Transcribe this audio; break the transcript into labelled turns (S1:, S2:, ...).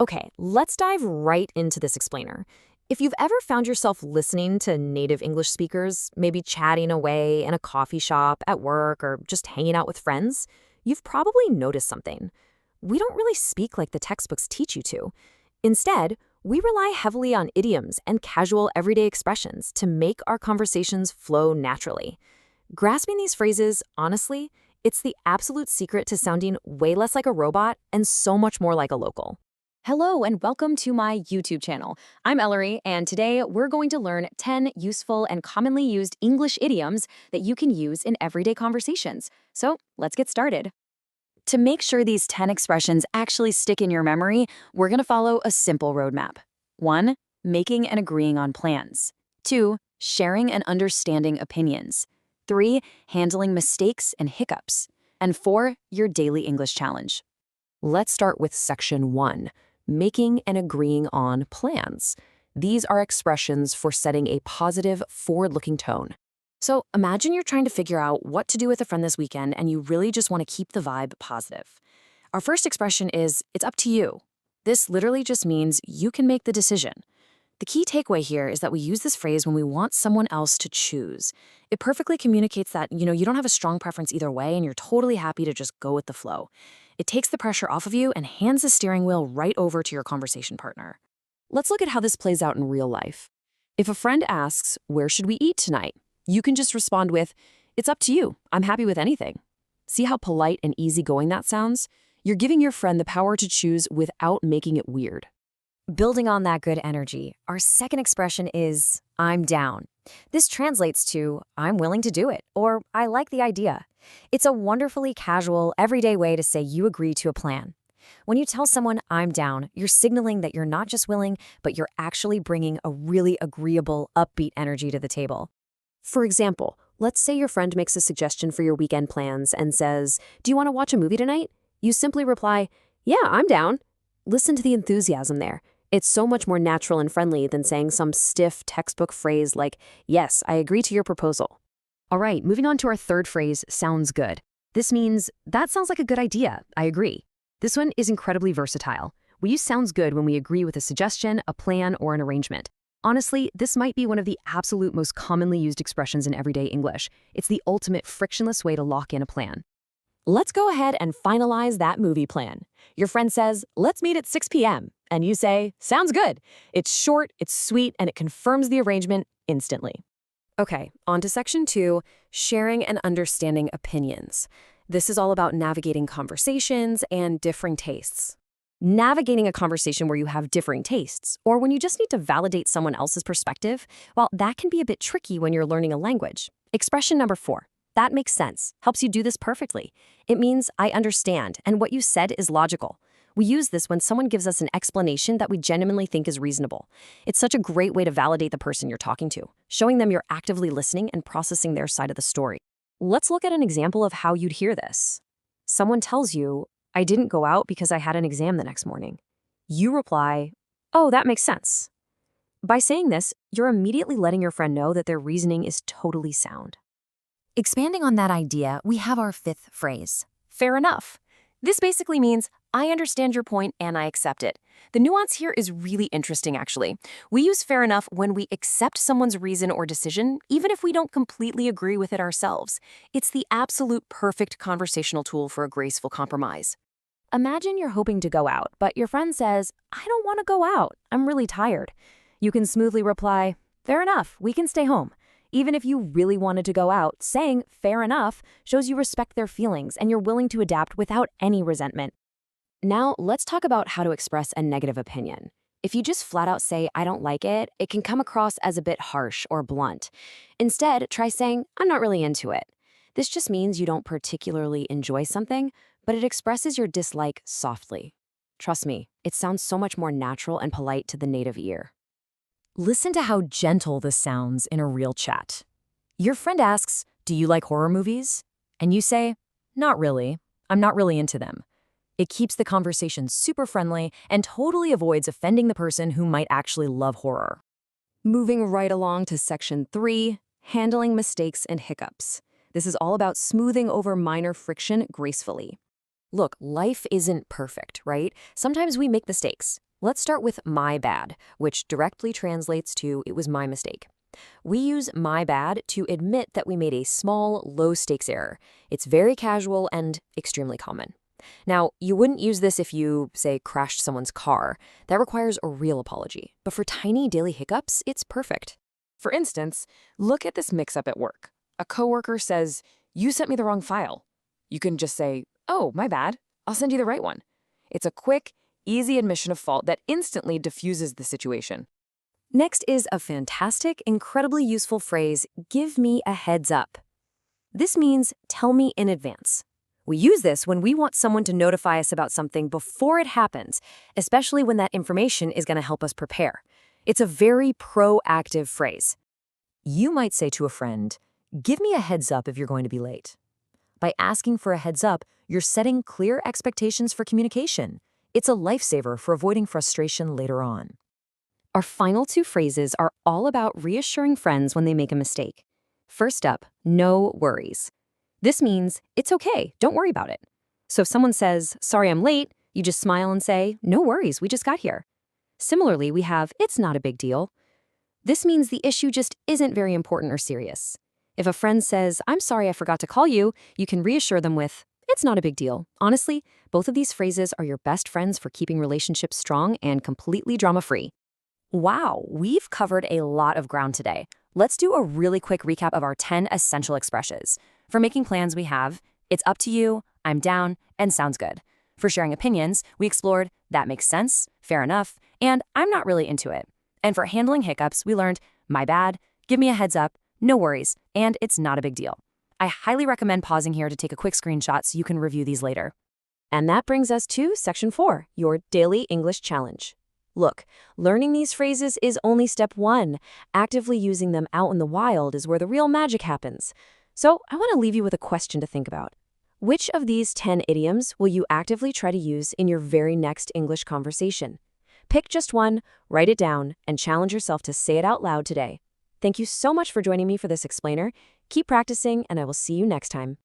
S1: Okay, let's dive right into this explainer. If you've ever found yourself listening to native English speakers, maybe chatting away in a coffee shop, at work, or just hanging out with friends, you've probably noticed something. We don't really speak like the textbooks teach you to. Instead, we rely heavily on idioms and casual everyday expressions to make our conversations flow naturally. Grasping these phrases, honestly, it's the absolute secret to sounding way less like a robot and so much more like a local.
S2: Hello and welcome to my YouTube channel. I'm Ellery, and today we're going to learn 10 useful and commonly used English idioms that you can use in everyday conversations. So let's get started. To make sure these 10 expressions actually stick in your memory, we're going to follow a simple roadmap. 1. Making and agreeing on plans. 2. Sharing and understanding opinions. 3. Handling mistakes and hiccups. And 4. Your daily English challenge.
S1: Let's start with section 1, making and agreeing on plans. These are expressions for setting a positive, forward-looking tone. So imagine you're trying to figure out what to do with a friend this weekend and you really just want to keep the vibe positive. Our first expression is, it's up to you. This literally just means you can make the decision. The key takeaway here is that we use this phrase when we want someone else to choose. It perfectly communicates that, you don't have a strong preference either way and you're totally happy to just go with the flow. It takes the pressure off of you and hands the steering wheel right over to your conversation partner. Let's look at how this plays out in real life. If a friend asks, where should we eat tonight? You can just respond with, it's up to you. I'm happy with anything. See how polite and easygoing that sounds? You're giving your friend the power to choose without making it weird. Building on that good energy, our second expression is, I'm down. This translates to, I'm willing to do it, or I like the idea. It's a wonderfully casual, everyday way to say you agree to a plan. When you tell someone, I'm down, you're signaling that you're not just willing, but you're actually bringing a really agreeable, upbeat energy to the table. For example, let's say your friend makes a suggestion for your weekend plans and says, do you want to watch a movie tonight? You simply reply, yeah, I'm down. Listen to the enthusiasm there. It's so much more natural and friendly than saying some stiff textbook phrase like, yes, I agree to your proposal. All right, moving on to our third phrase, sounds good. This means, that sounds like a good idea, I agree. This one is incredibly versatile. We use sounds good when we agree with a suggestion, a plan, or an arrangement. Honestly, this might be one of the absolute most commonly used expressions in everyday English. It's the ultimate frictionless way to lock in a plan. Let's go ahead and finalize that movie plan. Your friend says, let's meet at 6 p.m. And you say, sounds good. It's short, it's sweet, and it confirms the arrangement instantly. Okay, on to section 2, sharing and understanding opinions. This is all about navigating conversations and differing tastes. Navigating a conversation where you have differing tastes, or when you just need to validate someone else's perspective, well, that can be a bit tricky when you're learning a language. Expression number 4. That makes sense, helps you do this perfectly. It means I understand, and what you said is logical. We use this when someone gives us an explanation that we genuinely think is reasonable. It's such a great way to validate the person you're talking to, showing them you're actively listening and processing their side of the story. Let's look at an example of how you'd hear this. Someone tells you, I didn't go out because I had an exam the next morning. You reply, oh, that makes sense. By saying this, you're immediately letting your friend know that their reasoning is totally sound. Expanding on that idea, we have our fifth phrase, fair enough. This basically means, I understand your point and I accept it. The nuance here is really interesting, actually. We use fair enough when we accept someone's reason or decision, even if we don't completely agree with it ourselves. It's the absolute perfect conversational tool for a graceful compromise. Imagine you're hoping to go out, but your friend says, I don't want to go out. I'm really tired. You can smoothly reply, fair enough, we can stay home. Even if you really wanted to go out, saying fair enough shows you respect their feelings and you're willing to adapt without any resentment. Now, let's talk about how to express a negative opinion. If you just flat out say, I don't like it, it can come across as a bit harsh or blunt. Instead, try saying, I'm not really into it. This just means you don't particularly enjoy something, but it expresses your dislike softly. Trust me, it sounds so much more natural and polite to the native ear. Listen to how gentle this sounds in a real chat. Your friend asks, do you like horror movies? And you say, not really. I'm not really into them. It keeps the conversation super friendly and totally avoids offending the person who might actually love horror. Moving right along to section 3, handling mistakes and hiccups. This is all about smoothing over minor friction gracefully. Look, life isn't perfect, right? Sometimes we make mistakes. Let's start with my bad, which directly translates to it was my mistake. We use my bad to admit that we made a small, low-stakes error. It's very casual and extremely common. Now, you wouldn't use this if you, say, crashed someone's car. That requires a real apology. But for tiny daily hiccups, it's perfect.
S2: For instance, look at this mix-up at work. A coworker says, "You sent me the wrong file." You can just say, "Oh, my bad. I'll send you the right one." It's a quick, easy admission of fault that instantly diffuses the situation.
S1: Next is a fantastic, incredibly useful phrase, give me a heads up. This means tell me in advance. We use this when we want someone to notify us about something before it happens, especially when that information is going to help us prepare. It's a very proactive phrase. You might say to a friend, give me a heads up if you're going to be late. By asking for a heads up, you're setting clear expectations for communication. It's a lifesaver for avoiding frustration later on. Our final two phrases are all about reassuring friends when they make a mistake. First up, no worries. This means it's okay, don't worry about it. So if someone says, sorry I'm late, you just smile and say, no worries, we just got here. Similarly, we have it's not a big deal. This means the issue just isn't very important or serious. If a friend says, I'm sorry I forgot to call you, you can reassure them with, it's not a big deal. Honestly, both of these phrases are your best friends for keeping relationships strong and completely drama-free. Wow, we've covered a lot of ground today. Let's do a really quick recap of our 10 essential expressions. For making plans, we have, it's up to you, I'm down, and sounds good. For sharing opinions, we explored, that makes sense, fair enough, and I'm not really into it. And for handling hiccups, we learned, my bad, give me a heads up, no worries, and it's not a big deal. I highly recommend pausing here to take a quick screenshot so you can review these later. And that brings us to Section 4, your Daily English Challenge. Look, learning these phrases is only step one. Actively using them out in the wild is where the real magic happens. So I want to leave you with a question to think about. Which of these 10 idioms will you actively try to use in your very next English conversation? Pick just one, write it down, and challenge yourself to say it out loud today. Thank you so much for joining me for this explainer. Keep practicing, and I will see you next time.